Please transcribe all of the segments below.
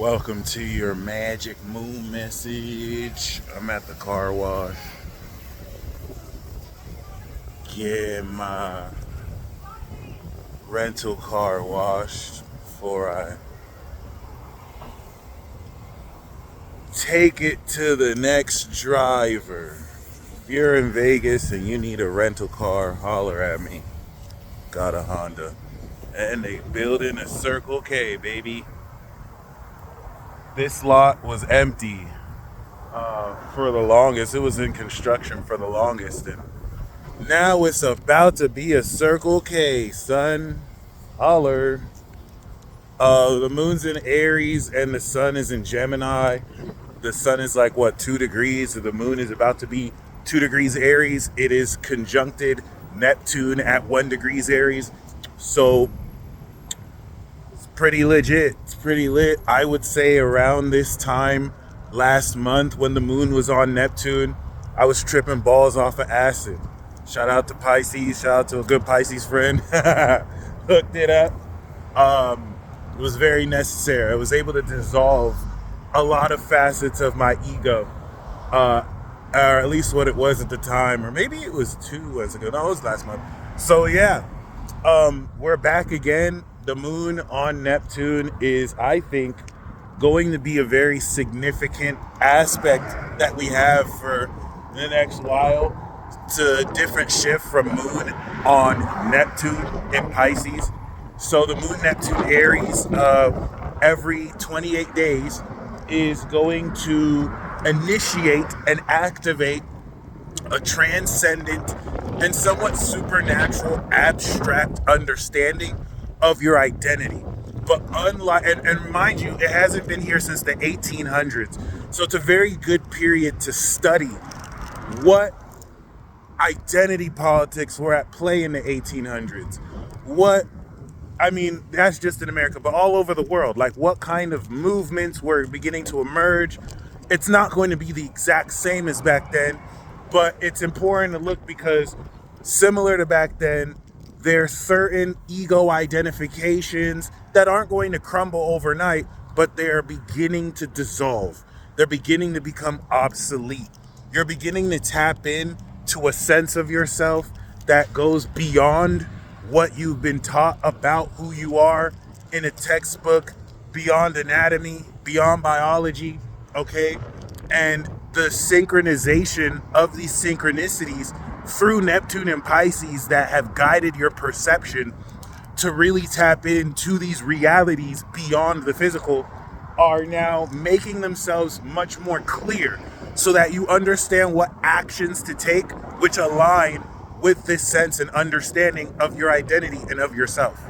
Welcome to your magic moon message. I'm at the car wash. Getting my rental car washed before I take it to the next driver. If you're in Vegas and you need a rental car, holler at me. Got a Honda. And they building a Circle K, baby. This lot was empty for the longest. It was in construction for the longest. And now it's about to be a Circle K, son. Holler. The moon's in Aries and the sun is in Gemini. The sun is like, 2 degrees? So the moon is about to be 2 degrees Aries. It is conjuncted Neptune at 1 degrees Aries. So it's pretty legit. It's pretty lit. I would say around this time last month when the moon was on Neptune, I was tripping balls off of acid. Shout out to Pisces. Shout out to a good Pisces friend. Hooked it up. It was very necessary. I was able to dissolve a lot of facets of my ego. Or at least what it was at the time. Or maybe it was 2 months ago. No, it was last month. So yeah. We're back again. The moon on Neptune is, I think, going to be a very significant aspect that we have for the next while. It's a different shift from moon on Neptune in Pisces. So the moon Neptune Aries every 28 days is going to initiate and activate a transcendent and somewhat supernatural abstract understanding of your identity. But unlike, and mind you, it hasn't been here since the 1800s. So it's a very good period to study what identity politics were at play in the 1800s. That's just in America, but all over the world. Like what kind of movements were beginning to emerge. It's not going to be the exact same as back then, but it's important to look because similar to back then, there's certain ego identifications that aren't going to crumble overnight, but they're beginning to dissolve. They're beginning to become obsolete. You're beginning to tap in to a sense of yourself that goes beyond what you've been taught about who you are in a textbook, beyond anatomy, beyond biology, okay? And the synchronization of these synchronicities through Neptune and Pisces that have guided your perception to really tap into these realities beyond the physical are now making themselves much more clear so that you understand what actions to take which align with this sense and understanding of your identity and of yourself.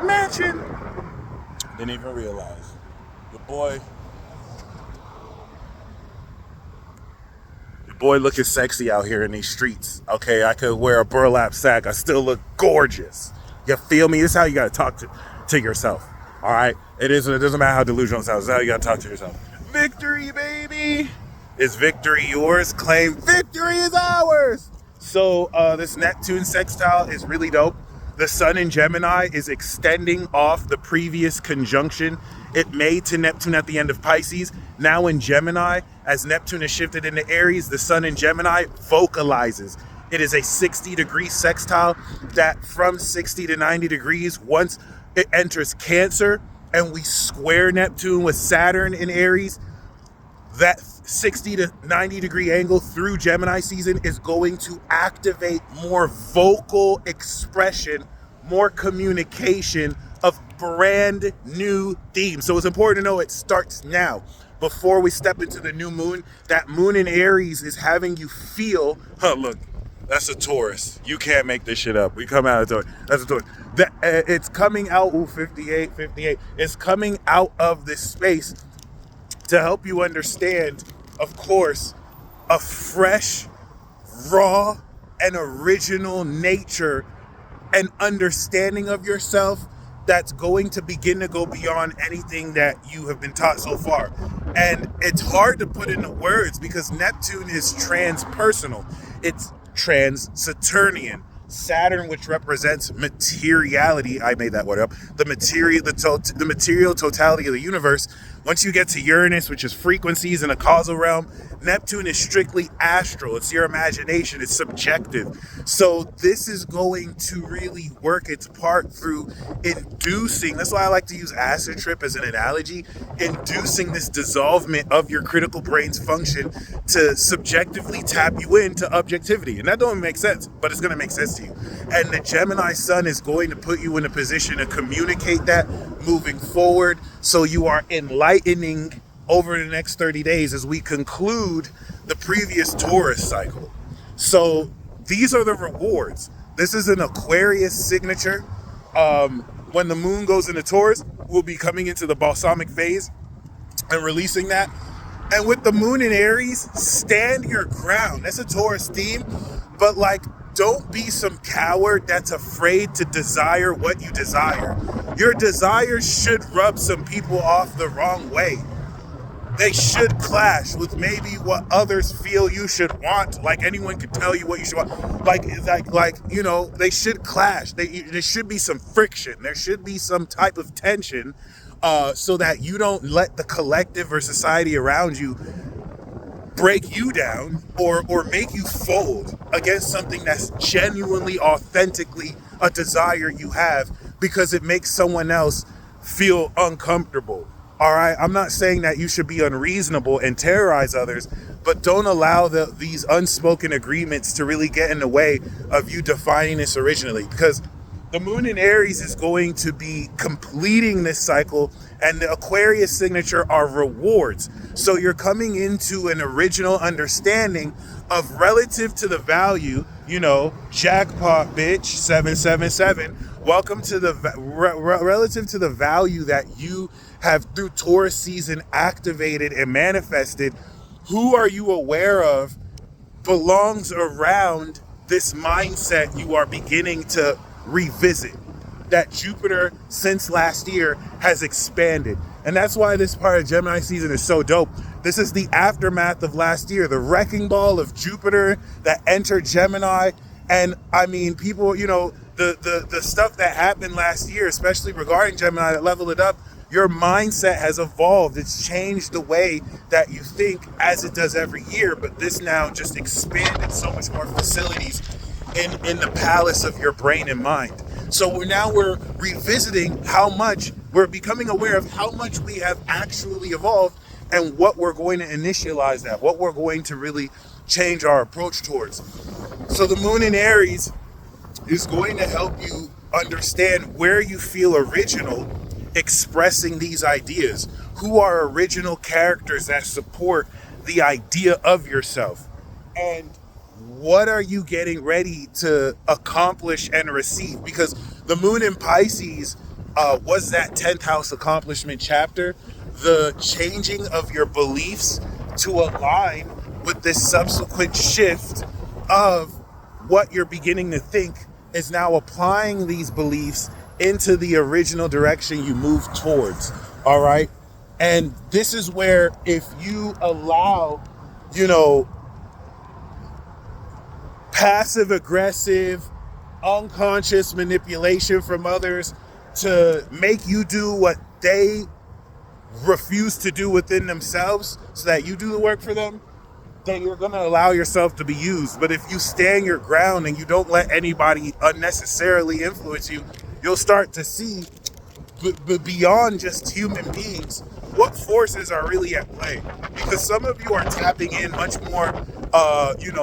Imagine. Didn't even realize. Your boy looking sexy out here in these streets. Okay, I could wear a burlap sack. I still look gorgeous. You feel me? This is how you gotta talk to yourself. All right? It doesn't matter how delusional it sounds. This is how you gotta talk to yourself. Victory, baby! Is victory yours? Claim victory is ours! So this Neptune sextile is really dope. The sun in Gemini is extending off the previous conjunction it made to Neptune at the end of Pisces. Now in Gemini, as Neptune is shifted into Aries, the sun in Gemini vocalizes. It is a 60-degree sextile that from 60 to 90 degrees, once it enters Cancer and we square Neptune with Saturn in Aries, that 60 to 90 degree angle through Gemini season is going to activate more vocal expression, more communication of brand new themes. So it's important to know it starts now. Before we step into the new moon, that moon in Aries is having you feel, look, that's a Taurus. You can't make this shit up. We come out of Taurus. That's a Taurus. It's coming out, 58. It's coming out of this space to help you understand, of course, a fresh, raw, and original nature and understanding of yourself that's going to begin to go beyond anything that you have been taught so far. And it's hard to put into words because Neptune is transpersonal. It's trans-Saturnian. Saturn, which represents materiality, I made that word up, the material totality of the universe, Once you get to Uranus, which is frequencies in a causal realm, Neptune is strictly astral. It's your imagination. It's subjective. So this is going to really work its part through inducing, that's why I like to use acid trip as an analogy, inducing this dissolvement of your critical brain's function to subjectively tap you into objectivity. And that don't make sense, but it's going to make sense to you. And the Gemini sun is going to put you in a position to communicate that moving forward. So you are enlightening over the next 30 days as we conclude the previous Taurus cycle. So these are the rewards. This is an Aquarius signature. When the moon goes into Taurus, we'll be coming into the balsamic phase and releasing that. And with the moon in Aries, stand your ground. That's a Taurus theme, but like, don't be some coward that's afraid to desire what you desire. Your desires should rub some people off the wrong way. They should clash with maybe what others feel you should want. Like anyone could tell you what you should want. Like you know, they should clash. There should be some friction. There should be some type of tension, so that you don't let the collective or society around you break you down or make you fold against something that's genuinely, authentically a desire you have, because it makes someone else feel uncomfortable. All right, I'm not saying that you should be unreasonable and terrorize others, but don't allow these unspoken agreements to really get in the way of you defining this originally, because the moon in Aries is going to be completing this cycle, and the Aquarius signature are rewards. So you're coming into an original understanding of, relative to the value, you know, jackpot, bitch, 777. Welcome to the relative to the value that you have through Taurus season activated and manifested. Who are you aware of belongs around this mindset you are beginning to revisit, that Jupiter since last year has expanded. And that's why this part of Gemini season is so dope. This is the aftermath of last year, the wrecking ball of Jupiter that entered Gemini. And I mean, people, you know, the stuff that happened last year, especially regarding Gemini, that leveled it up. Your mindset has evolved. It's changed the way that you think, as it does every year. But this now just expanded so much more facilities in the palace of your brain and mind. So we're revisiting how much, we're becoming aware of how much we have actually evolved, and what we're going to initialize that, what we're going to really change our approach towards. So the moon in Aries is going to help you understand where you feel original expressing these ideas. Who are original characters that support the idea of yourself? And what are you getting ready to accomplish and receive? Because the moon in Pisces was that 10th house accomplishment chapter, the changing of your beliefs to align with this subsequent shift of what you're beginning to think is now applying these beliefs into the original direction you move towards. All right. And this is where, if you allow, you know, passive aggressive, unconscious manipulation from others to make you do what they refuse to do within themselves so that you do the work for them, then you're going to allow yourself to be used. But if you stand your ground and you don't let anybody unnecessarily influence you, you'll start to see beyond just human beings what forces are really at play. Because some of you are tapping in much more,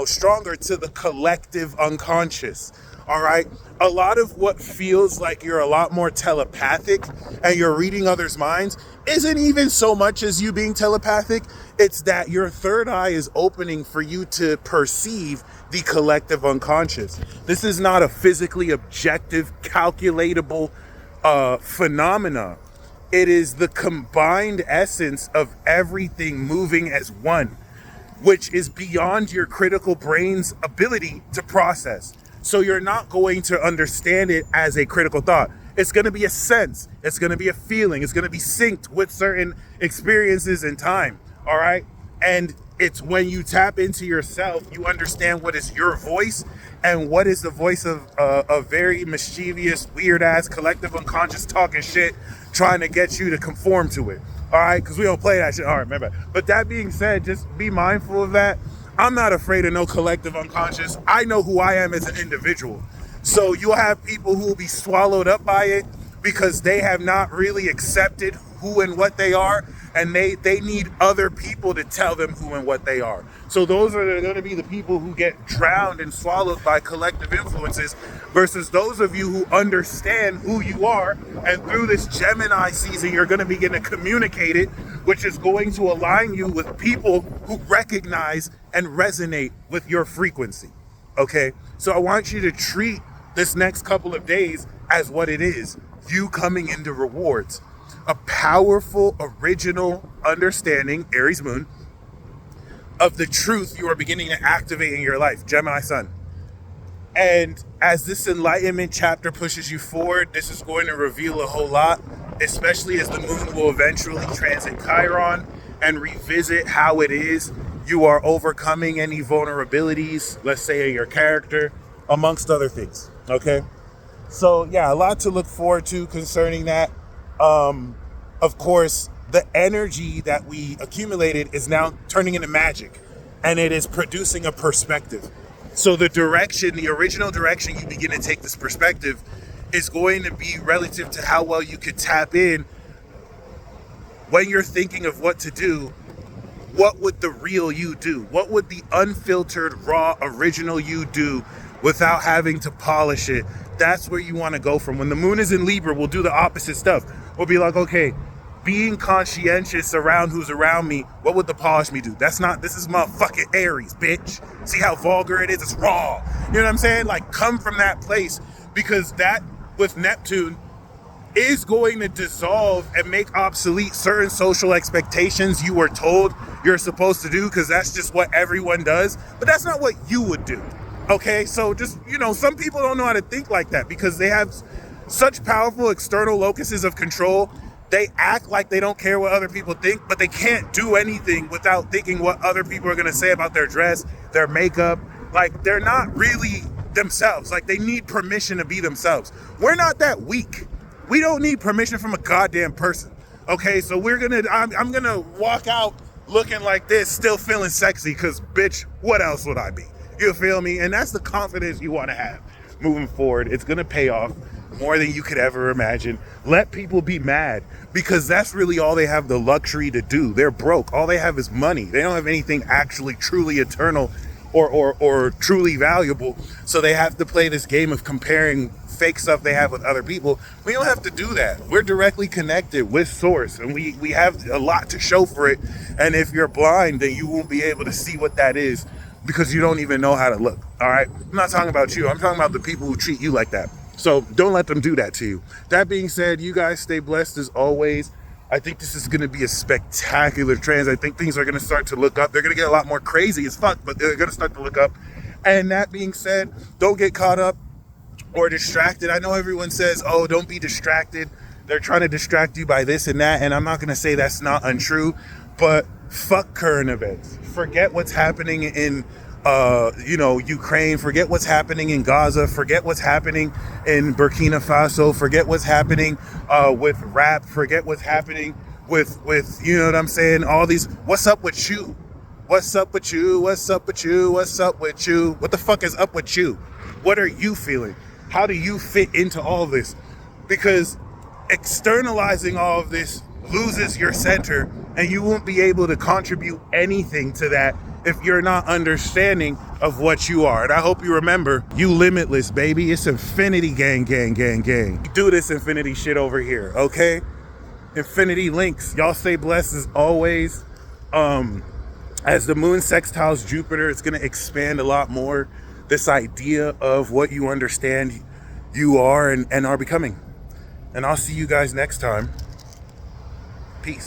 stronger to the collective unconscious. All right. A lot of what feels like you're a lot more telepathic and you're reading others' minds isn't even so much as you being telepathic. It's that your third eye is opening for you to perceive the collective unconscious. This is not a physically objective, calculatable phenomena. It is the combined essence of everything moving as one, which is beyond your critical brain's ability to process. So you're not going to understand it as a critical thought. It's going to be a sense. It's going to be a feeling. It's going to be synced with certain experiences in time. All right. And it's when you tap into yourself, you understand what is your voice and what is the voice of a very mischievous, weird ass collective unconscious talking shit, trying to get you to conform to it. All right, because we don't play that shit. All right, remember. But that being said, just be mindful of that. I'm not afraid of no collective unconscious. I know who I am as an individual. So you'll have people who will be swallowed up by it because they have not really accepted who and what they are, and they need other people to tell them who and what they are. So those are going to be the people who get drowned and swallowed by collective influences versus those of you who understand who you are, and through this Gemini season you're going to begin to communicate it, which is going to align you with people who recognize and resonate with your frequency. Okay, so I want you to treat this next couple of days as what it is, you coming into rewards. A powerful, original understanding, Aries moon, of the truth you are beginning to activate in your life, Gemini sun. And as this enlightenment chapter pushes you forward, this is going to reveal a whole lot, especially as the moon will eventually transit Chiron and revisit how it is you are overcoming any vulnerabilities, let's say in your character, amongst other things, okay? So yeah, a lot to look forward to concerning that. Of course, the energy that we accumulated is now turning into magic, and it is producing a perspective. So the direction, the original direction you begin to take this perspective is going to be relative to how well you could tap in when you're thinking of what to do. What would the real you do? What would the unfiltered, raw, original you do without having to polish it? That's where you want to go from. When the moon is in Libra, we'll do the opposite stuff. We'll be like, okay, being conscientious around who's around me, what would the polish me do? This is motherfucking Aries, bitch. See how vulgar it is? It's raw. You know what I'm saying? Like, come from that place, because that, with Neptune, is going to dissolve and make obsolete certain social expectations you were told you're supposed to do, because that's just what everyone does. But that's not what you would do. Okay, so just, some people don't know how to think like that because they have such powerful external locuses of control. They act like they don't care what other people think, but they can't do anything without thinking what other people are going to say about their dress, their makeup. Like, they're not really themselves. Like, they need permission to be themselves. We're not that weak. We don't need permission from a goddamn person. Okay, so I'm going to walk out looking like this, still feeling sexy, because, bitch, what else would I be? You feel me? And that's the confidence you want to have moving forward. It's going to pay off more than you could ever imagine. Let people be mad, because that's really all they have the luxury to do. They're broke. All they have is money. They don't have anything actually truly eternal or truly valuable. So they have to play this game of comparing fake stuff they have with other people. We don't have to do that. We're directly connected with source, and we have a lot to show for it. And if you're blind, then you won't be able to see what that is, because you don't even know how to look. All right, I'm not talking about you. I'm talking about the people who treat you like that. So don't let them do that to you. That being said, you guys stay blessed as always. I think this is going to be a spectacular trans. I think things are going to start to look up. They're going to get a lot more crazy as fuck, but they're going to start to look up. And that being said, don't get caught up or distracted. I know everyone says, oh, don't be distracted. They're trying to distract you by this and that. And I'm not going to say that's not untrue, but fuck current events. Forget what's happening in Ukraine. Forget what's happening in Gaza. Forget what's happening in Burkina Faso. Forget what's happening with rap. Forget what's happening with you know what I'm saying? All these, what's up with you? What's up with you? What's up with you? What's up with you? What the fuck is up with you? What are you feeling? How do you fit into all of this? Because externalizing all of this loses your center, and you won't be able to contribute anything to that if you're not understanding of what you are. And I hope you remember, you limitless, baby. It's infinity, gang, gang, gang, gang. Do this infinity shit over here, okay? Infinity links. Y'all stay blessed as always. As the moon sextiles Jupiter, it's going to expand a lot more this idea of what you understand you are and are becoming. And I'll see you guys next time.